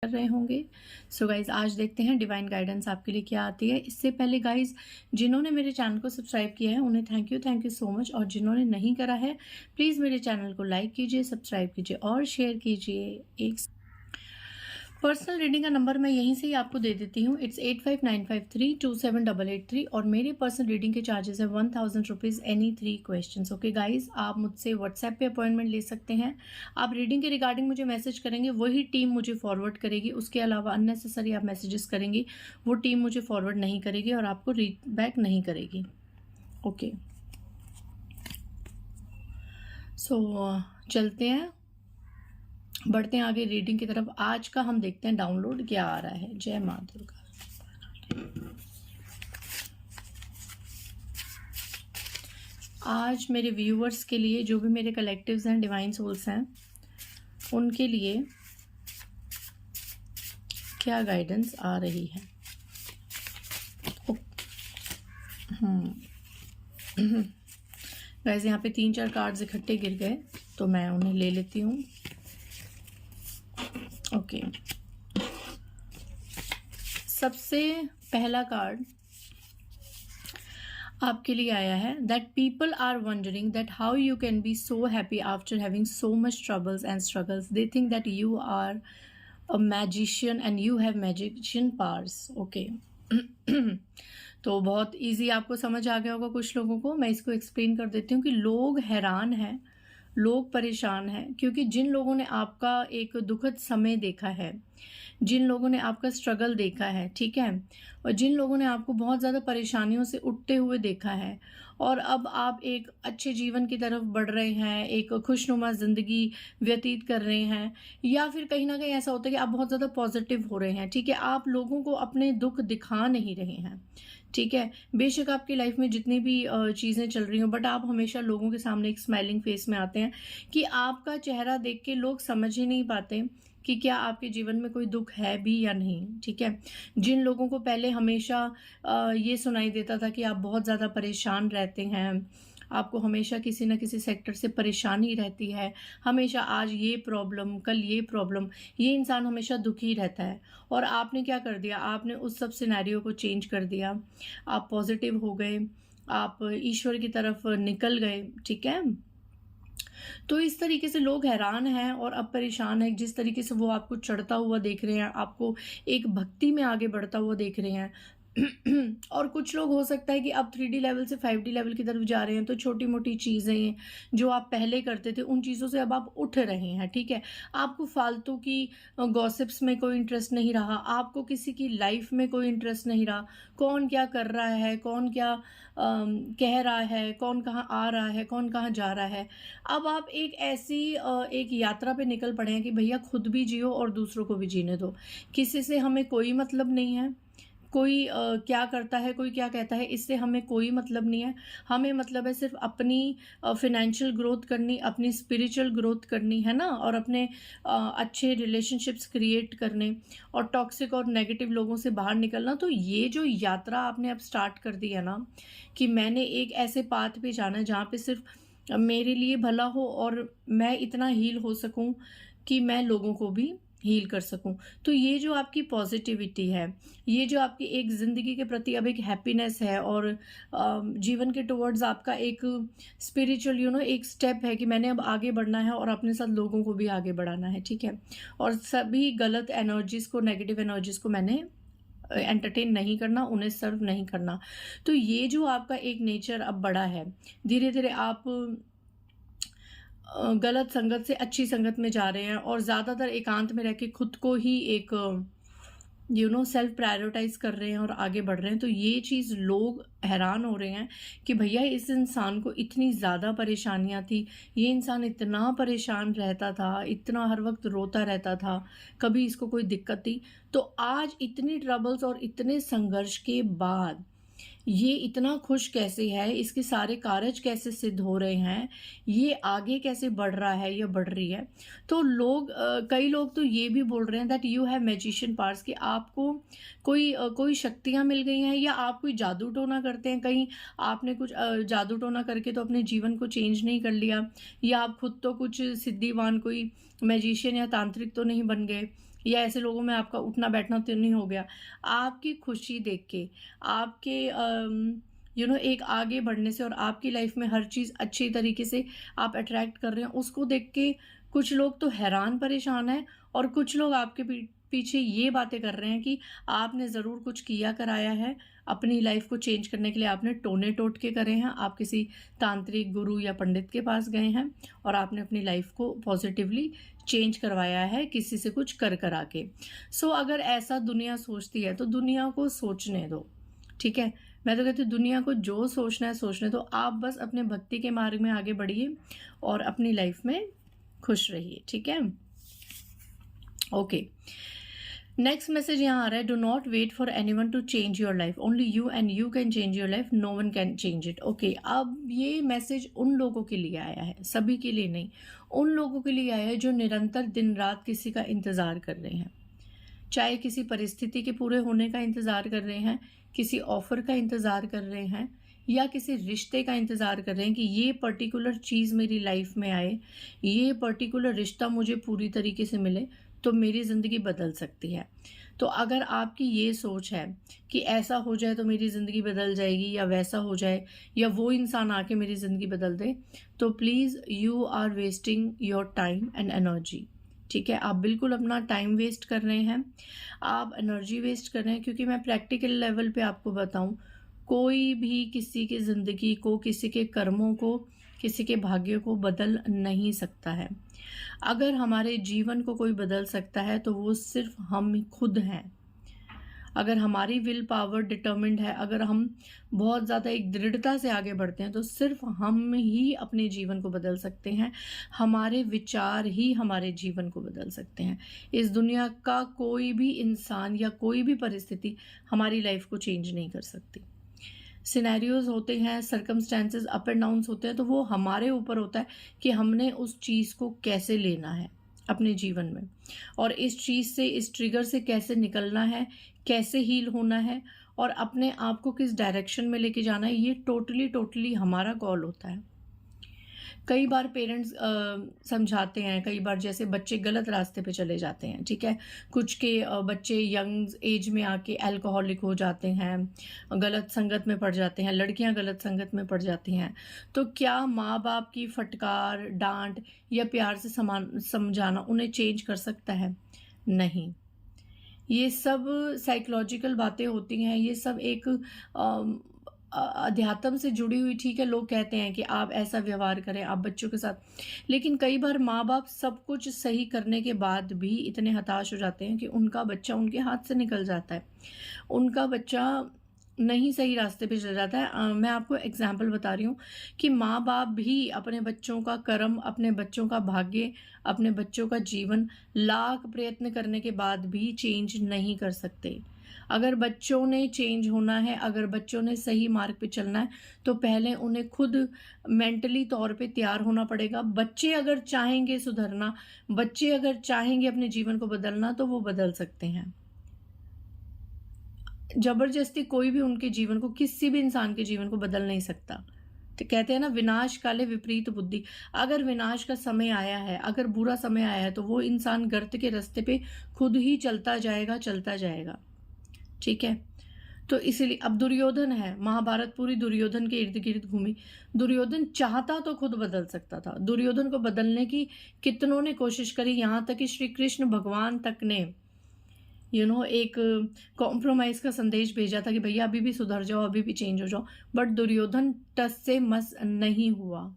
कर रहे होंगे। सो गाइज आज देखते हैं डिवाइन गाइडेंस आपके लिए क्या आती है। इससे पहले गाइज जिन्होंने मेरे चैनल को सब्सक्राइब किया है उन्हें थैंक यू सो मच, और जिन्होंने नहीं करा है प्लीज़ मेरे चैनल को लाइक कीजिए, सब्सक्राइब कीजिए और शेयर कीजिए। एक पर्सनल रीडिंग का नंबर मैं यहीं से ही आपको दे देती हूँ। इट्स 8595327883 और मेरे पर्सनल रीडिंग के चार्जेस है 1000 rupees any 3 question. Okay guys, आप मुझसे व्हाट्सएप पे अपॉइंटमेंट ले सकते हैं। आप रीडिंग के रिगार्डिंग मुझे मैसेज करेंगे, वही टीम मुझे फॉरवर्ड करेगी। उसके अलावा अननेसेसरी आप मैसेजेस करेंगी, वो टीम मुझे फॉरवर्ड नहीं करेगी और आपको रीड बैक नहीं करेगी। ओके चलते हैं, बढ़ते हैं आगे रीडिंग की तरफ। आज का हम देखते हैं डाउनलोड क्या आ रहा है। जय मां दुर्गा। आज मेरे व्यूअर्स के लिए, जो भी मेरे कलेक्टिव्स हैं, डिवाइन सोल्स हैं, उनके लिए क्या गाइडेंस आ रही है। गाइस यहाँ पे 3-4 कार्ड्स इकट्ठे गिर गए तो मैं उन्हें ले लेती हूँ। ओके, सबसे पहला कार्ड आपके लिए आया है that people are wondering that how you can be so happy after having so much troubles and struggles. They think that you are a magician and you have magician powers. Okay तो बहुत easy आपको समझ आ गया होगा कुछ लोगों को। मैं इसको एक्सप्लेन कर देती हूँ कि लोग हैरान हैं, लोग परेशान हैं, क्योंकि जिन लोगों ने आपका एक दुखद समय देखा है, जिन लोगों ने आपका स्ट्रगल देखा है, ठीक है, और जिन लोगों ने आपको बहुत ज़्यादा परेशानियों से उठते हुए देखा है, और अब आप एक अच्छे जीवन की तरफ बढ़ रहे हैं, एक खुशनुमा ज़िंदगी व्यतीत कर रहे हैं, या फिर कहीं ना कहीं ऐसा होता है कि आप बहुत ज़्यादा पॉजिटिव हो रहे हैं, ठीक है, आप लोगों को अपने दुख दिखा नहीं रहे हैं, ठीक है। बेशक आपकी लाइफ में जितनी भी चीज़ें चल रही हो, बट आप हमेशा लोगों के सामने एक स्माइलिंग फेस में आते हैं कि आपका चेहरा देख के लोग समझ ही नहीं पाते कि क्या आपके जीवन में कोई दुख है भी या नहीं, ठीक है। जिन लोगों को पहले हमेशा ये सुनाई देता था कि आप बहुत ज़्यादा परेशान रहते हैं, आपको हमेशा किसी न किसी सेक्टर से परेशानी रहती है, हमेशा आज ये प्रॉब्लम कल ये प्रॉब्लम, ये इंसान हमेशा दुखी रहता है। और आपने क्या कर दिया, आपने उस सब सिनेरियो को चेंज कर दिया, आप पॉजिटिव हो गए, आप ईश्वर की तरफ निकल गए, ठीक है। तो इस तरीके से लोग हैरान हैं और अब परेशान हैं, जिस तरीके से वो आपको चढ़ता हुआ देख रहे हैं, आपको एक भक्ति में आगे बढ़ता हुआ देख रहे हैं। और कुछ लोग हो सकता है कि अब 3D लेवल से 5D लेवल की तरफ जा रहे हैं, तो छोटी मोटी चीज़ें जो आप पहले करते थे उन चीज़ों से अब आप उठ रहे हैं, ठीक है। आपको फालतू की गॉसिप्स में कोई इंटरेस्ट नहीं रहा, आपको किसी की लाइफ में कोई इंटरेस्ट नहीं रहा, कौन क्या कर रहा है, कौन क्या कह रहा है, कौन कहाँ आ रहा है, कौन कहाँ जा रहा है। अब आप एक ऐसी एक यात्रा पे निकल पड़े हैं कि भैया खुद भी जियो और दूसरों को भी जीने दो। किसी से हमें कोई मतलब नहीं है, कोई क्या करता है, कोई क्या कहता है, इससे हमें कोई मतलब नहीं है। हमें मतलब है सिर्फ अपनी फाइनेंशियल ग्रोथ करनी, अपनी स्पिरिचुअल ग्रोथ करनी है ना, और अपने अच्छे रिलेशनशिप्स क्रिएट करने और टॉक्सिक और नेगेटिव लोगों से बाहर निकलना। तो ये जो यात्रा आपने अब स्टार्ट कर दी है ना, कि मैंने एक ऐसे पाथ पे जाना है जहाँ पे सिर्फ मेरे लिए भला हो और मैं इतना हील हो सकूं कि मैं लोगों को भी हील कर सकूं। तो ये जो आपकी पॉजिटिविटी है, ये जो आपकी एक ज़िंदगी के प्रति अब एक हैप्पीनेस है, और जीवन के टुवर्ड्स आपका एक स्पिरिचुअल एक स्टेप है कि मैंने अब आगे बढ़ना है और अपने साथ लोगों को भी आगे बढ़ाना है, ठीक है। और सभी गलत एनर्जीज़ को, नेगेटिव एनर्जीज़ को मैंने एंटरटेन नहीं करना, उन्हें सर्व नहीं करना। तो ये जो आपका एक नेचर अब बड़ा है, धीरे धीरे आप गलत संगत से अच्छी संगत में जा रहे हैं और ज़्यादातर एकांत में रह के खुद को ही एक सेल्फ प्रायोरिटाइज कर रहे हैं और आगे बढ़ रहे हैं। तो ये चीज़ लोग हैरान हो रहे हैं कि भैया इस इंसान को इतनी ज़्यादा परेशानियां थी, ये इंसान इतना परेशान रहता था, इतना हर वक्त रोता रहता था, कभी इसको कोई दिक्कत थी, तो आज इतनी ट्रबल्स और इतने संघर्ष के बाद ये इतना खुश कैसे है, इसके सारे कार्य कैसे सिद्ध हो रहे हैं, ये आगे कैसे बढ़ रहा है या बढ़ रही है। तो लोग कई लोग तो ये भी बोल रहे हैं that you have magician powers, कि आपको कोई शक्तियां मिल गई हैं, या आप कोई जादू टोना करते हैं, कहीं आपने कुछ जादू टोना करके तो अपने जीवन को चेंज नहीं कर लिया, या आप खुद तो कुछ सिद्धिवान कोई मैजिशियन या तांत्रिक तो नहीं बन गए, या ऐसे लोगों में आपका उठना बैठना तो नहीं हो गया। आपकी खुशी देख के, आपके एक आगे बढ़ने से और आपकी लाइफ में हर चीज़ अच्छी तरीके से आप अट्रैक्ट कर रहे हैं, उसको देख के कुछ लोग तो हैरान परेशान हैं और कुछ लोग आपके पीछे ये बातें कर रहे हैं कि आपने ज़रूर कुछ किया कराया है, अपनी लाइफ को चेंज करने के लिए आपने टोने टोटके करे हैं, आप किसी तांत्रिक गुरु या पंडित के पास गए हैं और आपने अपनी लाइफ को पॉजिटिवली चेंज करवाया है किसी से कुछ कर करा के। सो अगर ऐसा दुनिया सोचती है तो दुनिया को सोचने दो, ठीक है। मैं तो कहती हूँ दुनिया को जो सोचना है सोचने दो, आप बस अपने भक्ति के मार्ग में आगे बढ़िए और अपनी लाइफ में खुश रहिए, ठीक है। ओके, नेक्स्ट मैसेज यहाँ आ रहा है, do not wait for anyone to change your life, only you and you can change your life, no one can change it. Okay, अब ये मैसेज उन लोगों के लिए आया है, सभी के लिए नहीं, उन लोगों के लिए आया है जो निरंतर दिन रात किसी का इंतज़ार कर रहे हैं, चाहे किसी परिस्थिति के पूरे होने का इंतज़ार कर रहे हैं, किसी ऑफ़र का इंतज़ार कर रहे हैं, या किसी रिश्ते का इंतज़ार कर रहे हैं कि ये पर्टिकुलर चीज़ मेरी लाइफ में आए, ये पर्टिकुलर रिश्ता मुझे पूरी तरीके से मिले तो मेरी ज़िंदगी बदल सकती है। तो अगर आपकी ये सोच है कि ऐसा हो जाए तो मेरी ज़िंदगी बदल जाएगी, या वैसा हो जाए, या वो इंसान आके मेरी ज़िंदगी बदल दे, तो please you are wasting your time and energy, ठीक है। आप बिल्कुल अपना टाइम वेस्ट कर रहे हैं, आप एनर्जी वेस्ट कर रहे हैं, क्योंकि मैं प्रैक्टिकल लेवल पे आपको बताऊं, कोई भी किसी की ज़िंदगी को, किसी के कर्मों को, किसी के भाग्य को बदल नहीं सकता है। अगर हमारे जीवन को कोई बदल सकता है तो वो सिर्फ हम खुद हैं। अगर हमारी विल पावर डिटर्मिंड है, अगर हम बहुत ज़्यादा एक दृढ़ता से आगे बढ़ते हैं, तो सिर्फ हम ही अपने जीवन को बदल सकते हैं। हमारे विचार ही हमारे जीवन को बदल सकते हैं। इस दुनिया का कोई भी इंसान या कोई भी परिस्थिति हमारी लाइफ को चेंज नहीं कर सकती। सिनेरियोज होते हैं, सर्कमस्टेंसेस अप एंड डाउन्स होते हैं, तो वो हमारे ऊपर होता है कि हमने उस चीज़ को कैसे लेना है अपने जीवन में, और इस चीज़ से, इस ट्रिगर से कैसे निकलना है, कैसे हील होना है, और अपने आप को किस डायरेक्शन में लेके जाना है, ये टोटली हमारा कॉल होता है। कई बार पेरेंट्स समझाते हैं, कई बार जैसे बच्चे गलत रास्ते पे चले जाते हैं, ठीक है। कुछ के बच्चे यंग एज में आके अल्कोहलिक हो जाते हैं, गलत संगत में पड़ जाते हैं, लड़कियां गलत संगत में पड़ जाती हैं। तो क्या माँ बाप की फटकार, डांट या प्यार से समझाना उन्हें चेंज कर सकता है? नहीं। ये सब साइकोलॉजिकल बातें होती हैं, ये सब एक अध्यात्म से जुड़ी हुई, ठीक है। लोग कहते हैं कि आप ऐसा व्यवहार करें आप बच्चों के साथ, लेकिन कई बार माँ बाप सब कुछ सही करने के बाद भी इतने हताश हो जाते हैं कि उनका बच्चा उनके हाथ से निकल जाता है, उनका बच्चा नहीं सही रास्ते पे चल जाता है। मैं आपको एग्जाम्पल बता रही हूँ कि माँ बाप भी अपने बच्चों का कर्म, अपने बच्चों का भाग्य, अपने बच्चों का जीवन लाख प्रयत्न करने के बाद भी चेंज नहीं कर सकते। अगर बच्चों ने चेंज होना है, अगर बच्चों ने सही मार्ग पे चलना है, तो पहले उन्हें खुद मेंटली तौर पे तैयार होना पड़ेगा। बच्चे अगर चाहेंगे सुधरना, बच्चे अगर चाहेंगे अपने जीवन को बदलना, तो वो बदल सकते हैं। जबरदस्ती कोई भी उनके जीवन को, किसी भी इंसान के जीवन को बदल नहीं सकता। तो कहते हैं ना, विनाश काले विपरीत बुद्धि। अगर विनाश का समय आया है, अगर बुरा समय आया है, तो वो इंसान गर्त के रास्ते पे खुद ही चलता जाएगा, ठीक है। तो इसीलिए अब दुर्योधन है, महाभारत पूरी दुर्योधन के इर्द गिर्द घूमी। दुर्योधन चाहता तो खुद बदल सकता था, दुर्योधन को बदलने की कितनों ने कोशिश करी, यहाँ तक कि श्री कृष्ण भगवान तक ने एक कॉम्प्रोमाइज का संदेश भेजा था कि भैया अभी भी सुधर जाओ, अभी भी चेंज हो जाओ, बट दुर्योधन टस से मस नहीं हुआ,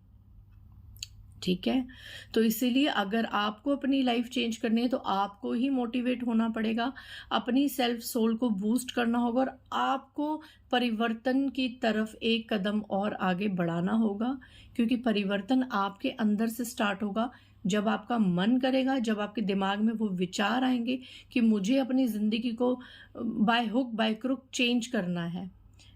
ठीक है। तो इसीलिए अगर आपको अपनी लाइफ चेंज करनी है तो आपको ही मोटिवेट होना पड़ेगा, अपनी सेल्फ सोल को बूस्ट करना होगा, और आपको परिवर्तन की तरफ एक कदम और आगे बढ़ाना होगा, क्योंकि परिवर्तन आपके अंदर से स्टार्ट होगा। जब आपका मन करेगा, जब आपके दिमाग में वो विचार आएंगे कि मुझे अपनी ज़िंदगी को by hook by crook change करना है,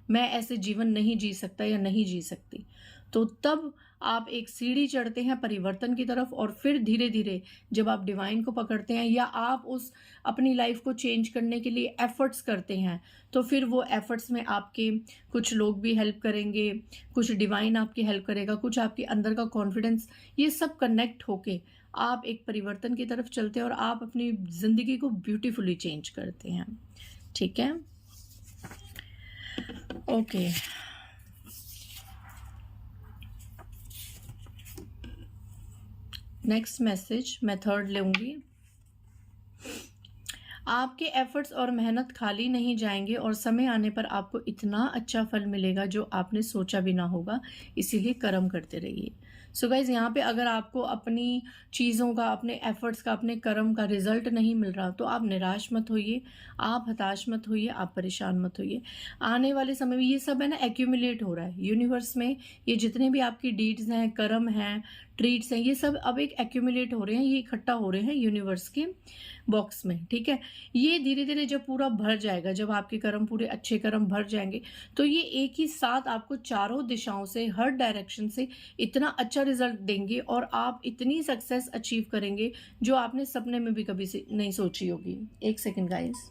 मैं ऐसे जीवन नहीं जी सकता या नहीं जी सकती, तो तब आप एक सीढ़ी चढ़ते हैं परिवर्तन की तरफ, और फिर धीरे धीरे जब आप डिवाइन को पकड़ते हैं, या आप उस अपनी लाइफ को चेंज करने के लिए एफर्ट्स करते हैं, तो फिर वो एफर्ट्स में आपके कुछ लोग भी हेल्प करेंगे, कुछ डिवाइन आपकी हेल्प करेगा, कुछ आपके अंदर का कॉन्फिडेंस, ये सब कनेक्ट होके आप एक परिवर्तन की तरफ चलते हैं और आप अपनी ज़िंदगी को ब्यूटीफुली चेंज करते हैं। ठीक है, ओके। नेक्स्ट मैसेज मैं थर्ड लूँगी। आपके एफर्ट्स और मेहनत खाली नहीं जाएंगे और समय आने पर आपको इतना अच्छा फल मिलेगा जो आपने सोचा भी ना होगा, इसीलिए कर्म करते रहिए। सो गाइज, यहाँ पे अगर आपको अपनी चीज़ों का, अपने एफर्ट्स का, अपने कर्म का रिजल्ट नहीं मिल रहा तो आप निराश मत होइए, आप हताश मत होइए, आप परेशान मत होइए। आने वाले समय में ये सब है ना एक्यूमुलेट हो रहा है यूनिवर्स में। ये जितने भी आपकी डीड्स हैं, कर्म हैं, ट्रीट्स हैं, ये सब अब एक एक्यूमुलेट हो रहे हैं, ये इकट्ठा हो रहे हैं यूनिवर्स के बॉक्स में। ठीक है, ये धीरे धीरे जब पूरा भर जाएगा, जब आपके कर्म पूरे अच्छे कर्म भर जाएंगे, तो ये एक ही साथ आपको चारों दिशाओं से, हर डायरेक्शन से इतना अच्छा रिजल्ट देंगे और आप इतनी सक्सेस अचीव करेंगे जो आपने सपने में भी कभी से नहीं सोची होगी। एक सेकेंड गाइस,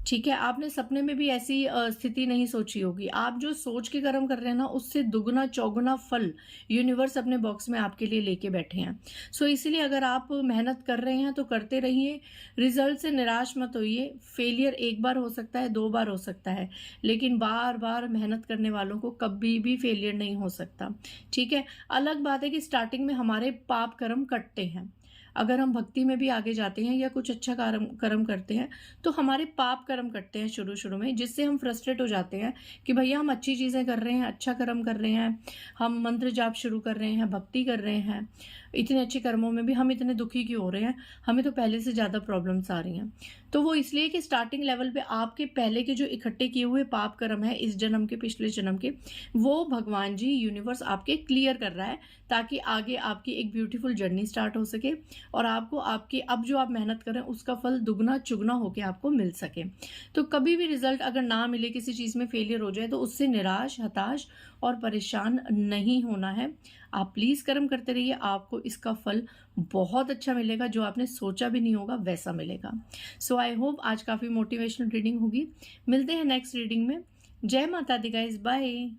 ठीक है, आपने सपने में भी ऐसी स्थिति नहीं सोची होगी। आप जो सोच के कर्म कर रहे हैं ना, उससे दुगना चौगुना फल यूनिवर्स अपने बॉक्स में आपके लिए लेके बैठे हैं। सो इसीलिए अगर आप मेहनत कर रहे हैं तो करते रहिए, रिजल्ट से निराश मत होइए। फेलियर एक बार हो सकता है, 2 बार हो सकता है, लेकिन बार बार मेहनत करने वालों को कभी भी फेलियर नहीं हो सकता। ठीक है, अलग बात है कि स्टार्टिंग में हमारे पाप कर्म कटते हैं। अगर हम भक्ति में भी आगे जाते हैं या कुछ अच्छा कर्म करते हैं तो हमारे पाप कर्म कटते हैं शुरू शुरू में, जिससे हम फ्रस्ट्रेट हो जाते हैं कि भैया हम अच्छी चीज़ें कर रहे हैं, अच्छा कर्म कर रहे हैं, हम मंत्र जाप शुरू कर रहे हैं, भक्ति कर रहे हैं, इतने अच्छे कर्मों में भी हम इतने दुखी क्यों हो रहे हैं, हमें तो पहले से ज़्यादा प्रॉब्लम्स आ रही हैं। तो वो इसलिए कि स्टार्टिंग लेवल पे आपके पहले के जो इकट्ठे किए हुए पाप कर्म है, इस जन्म के, पिछले जन्म के, वो भगवान जी, यूनिवर्स आपके क्लियर कर रहा है, ताकि आगे आपकी एक ब्यूटीफुल जर्नी स्टार्ट हो सके और आपको आपकी अब जो आप मेहनत कर रहे हैं उसका फल दुगना चुगना होके आपको मिल सके। तो कभी भी रिजल्ट अगर ना मिले, किसी चीज़ में फेलियर हो जाए, तो उससे निराश, हताश और परेशान नहीं होना है। आप प्लीज़ कर्म करते रहिए, आपको इसका फल बहुत अच्छा मिलेगा, जो आपने सोचा भी नहीं होगा वैसा मिलेगा। सो आई होप आज काफ़ी मोटिवेशनल रीडिंग होगी। मिलते हैं नेक्स्ट रीडिंग में। जय माता दी गाइस, बाय।